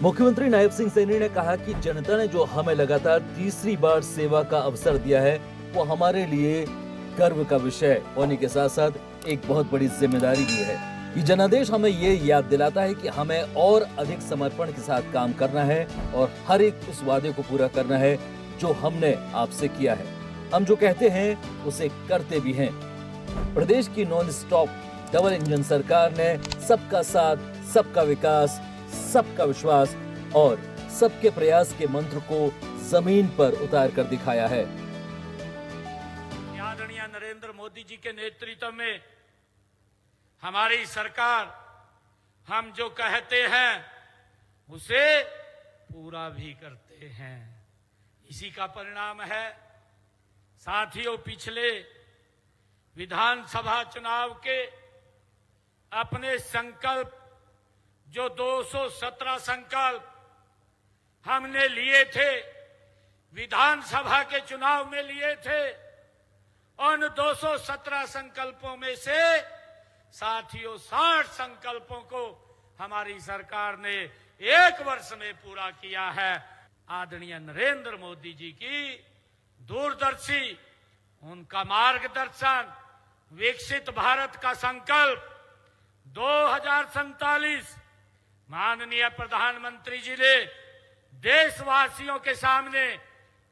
मुख्यमंत्री नायब सिंह सैनी ने कहा कि जनता ने जो हमें लगातार तीसरी बार सेवा का अवसर दिया है, वो हमारे लिए गर्व का विषय होने के साथ साथ एक बहुत बड़ी जिम्मेदारी भी है। ये जनादेश हमें ये याद दिलाता है कि हमें और अधिक समर्पण के साथ काम करना है और हर एक उस वादे को पूरा करना है जो हमने आपसे किया है। हम जो कहते हैं उसे करते भी हैं। प्रदेश की नॉन स्टॉप डबल इंजन सरकार ने सबका साथ, सबका विकास, सबका विश्वास और सबके प्रयास के मंत्र को जमीन पर उतार कर दिखाया है। आदरणीय नरेंद्र मोदी जी के नेतृत्व में हमारी सरकार हम जो कहते हैं उसे पूरा भी करते हैं। इसी का परिणाम है साथियों, पिछले विधानसभा चुनाव के अपने संकल्प जो 217 संकल्प हमने लिए थे, विधानसभा के चुनाव में लिए थे, उन 217 संकल्पों में से साथियों 60 संकल्पों को हमारी सरकार ने एक वर्ष में पूरा किया है। आदरणीय नरेंद्र मोदी जी की दूरदर्शी, उनका मार्गदर्शन, विकसित भारत का संकल्प 2047 माननीय प्रधानमंत्री जी ने देशवासियों के सामने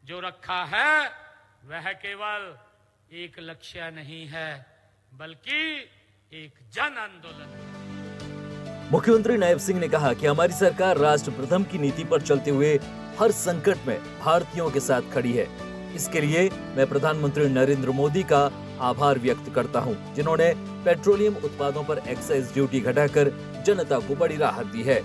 जो रखा है वह केवल एक लक्ष्य नहीं है बल्कि एक जन आंदोलन है। मुख्यमंत्री नायब सिंह ने कहा कि हमारी सरकार राष्ट्र प्रथम की नीति पर चलते हुए हर संकट में भारतीयों के साथ खड़ी है। इसके लिए मैं प्रधानमंत्री नरेंद्र मोदी का आभार व्यक्त करता हूं, जिन्होंने पेट्रोलियम उत्पादों पर एक्साइज ड्यूटी घटाकर जनता को बड़ी राहत दी है।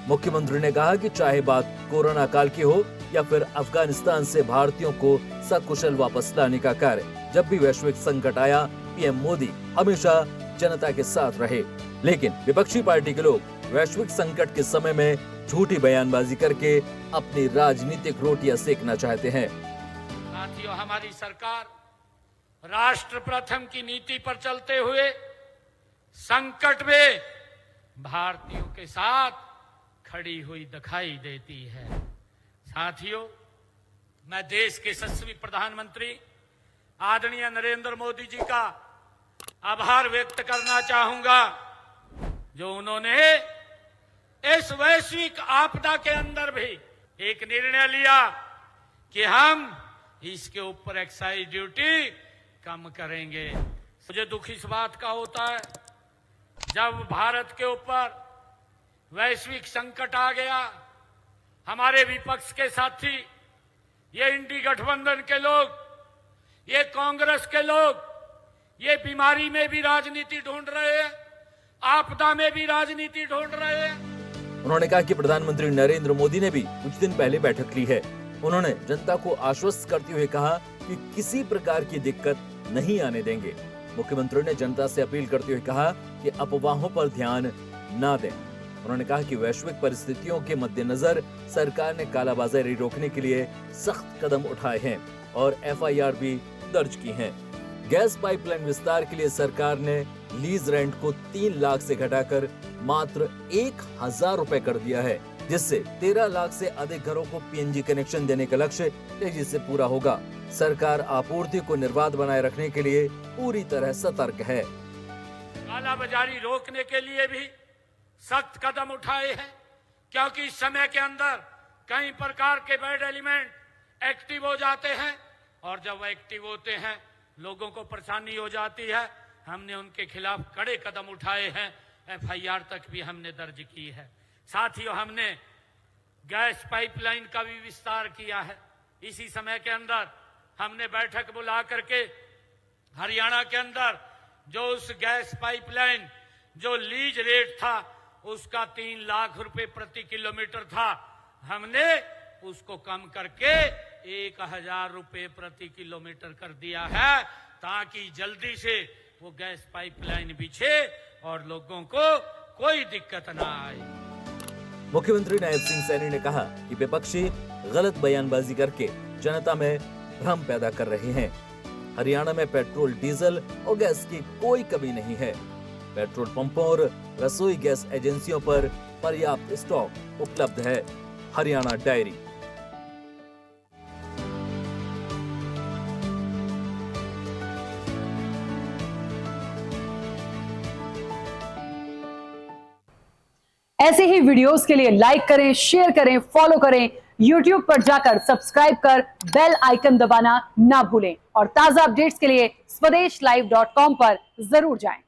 मुख्यमंत्री ने कहा कि चाहे बात कोरोना काल की हो या फिर अफगानिस्तान से भारतीयों को सकुशल वापस लाने का कार्य, जब भी वैश्विक संकट आया, पीएम मोदी हमेशा जनता के साथ रहे। लेकिन विपक्षी पार्टी के लोग वैश्विक संकट के समय में झूठी बयानबाजी करके अपनी राजनीतिक रोटियां सेकना चाहते हैं। साथियों, हमारी सरकार राष्ट्र प्रथम की नीति पर चलते हुए संकट में भारतीयों के साथ खड़ी हुई दिखाई देती है। साथियों, मैं देश के यशस्वी प्रधानमंत्री आदरणीय नरेंद्र मोदी जी का आभार व्यक्त करना चाहूंगा, जो उन्होंने इस वैश्विक आपदा के अंदर भी एक निर्णय लिया कि हम इसके ऊपर एक्साइज ड्यूटी कम करेंगे। मुझे दुख इस बात का होता है जब भारत के ऊपर वैश्विक संकट आ गया, हमारे विपक्ष के साथी, ये इंडी गठबंधन के लोग, ये कांग्रेस के लोग, ये बीमारी में भी राजनीति ढूंढ रहे हैं, आपदा में भी राजनीति ढूंढ रहे हैं। उन्होंने कहा कि प्रधानमंत्री नरेंद्र मोदी ने भी कुछ दिन पहले बैठक ली है। उन्होंने जनता को आश्वस्त करते हुए कहा कि किसी प्रकार की दिक्कत नहीं आने देंगे। मुख्यमंत्री ने जनता से अपील करते हुए कहा कि अफवाहों पर ध्यान न दें। उन्होंने कहा कि वैश्विक परिस्थितियों के मद्देनजर सरकार ने कालाबाजारी रोकने के लिए सख्त कदम उठाए हैं और एफआईआर भी दर्ज की हैं। गैस पाइपलाइन विस्तार के लिए सरकार ने लीज रेंट को 3 लाख से घटाकर मात्र 1000 रुपए कर दिया है, जिससे 13 लाख से अधिक घरों को पीएनजी कनेक्शन देने का लक्ष्य तेजी से पूरा होगा। सरकार आपूर्ति को निर्बाध बनाए रखने के लिए पूरी तरह सतर्क है। कालाबाजारी रोकने के लिए भी सख्त कदम उठाए हैं, क्योंकि इस समय के अंदर कई प्रकार के बैड एलिमेंट एक्टिव हो जाते हैं और जब एक्टिव होते हैं लोगों को परेशानी हो जाती है। हमने उनके खिलाफ कड़े कदम उठाए हैं, एफआईआर तक भी हमने दर्ज की है। साथियों, हमने गैस पाइपलाइन का भी विस्तार किया है। इसी समय के अंदर हमने बैठक बुला करके हरियाणा के अंदर जो उस गैस पाइपलाइन जो लीज रेट था उसका 3 लाख रुपए प्रति किलोमीटर था, हमने उसको कम करके 1000 रुपए प्रति किलोमीटर कर दिया है, ताकि जल्दी से वो गैस पाइपलाइन बिछे और लोगों को कोई दिक्कत ना आए। मुख्यमंत्री नायब सिंह सैनी ने कहा कि विपक्षी गलत बयानबाजी करके जनता में भ्रम पैदा कर रहे हैं। हरियाणा में पेट्रोल, डीजल और गैस की कोई कमी नहीं है। पेट्रोल पंपों और रसोई गैस एजेंसियों पर पर्याप्त स्टॉक उपलब्ध है। हरियाणा डायरी। ऐसे ही वीडियोस के लिए लाइक करें, शेयर करें, फॉलो करें। YouTube पर जाकर सब्सक्राइब कर बेल आइकन दबाना ना भूलें और ताजा अपडेट्स के लिए swedeshlive.com पर जरूर जाएं।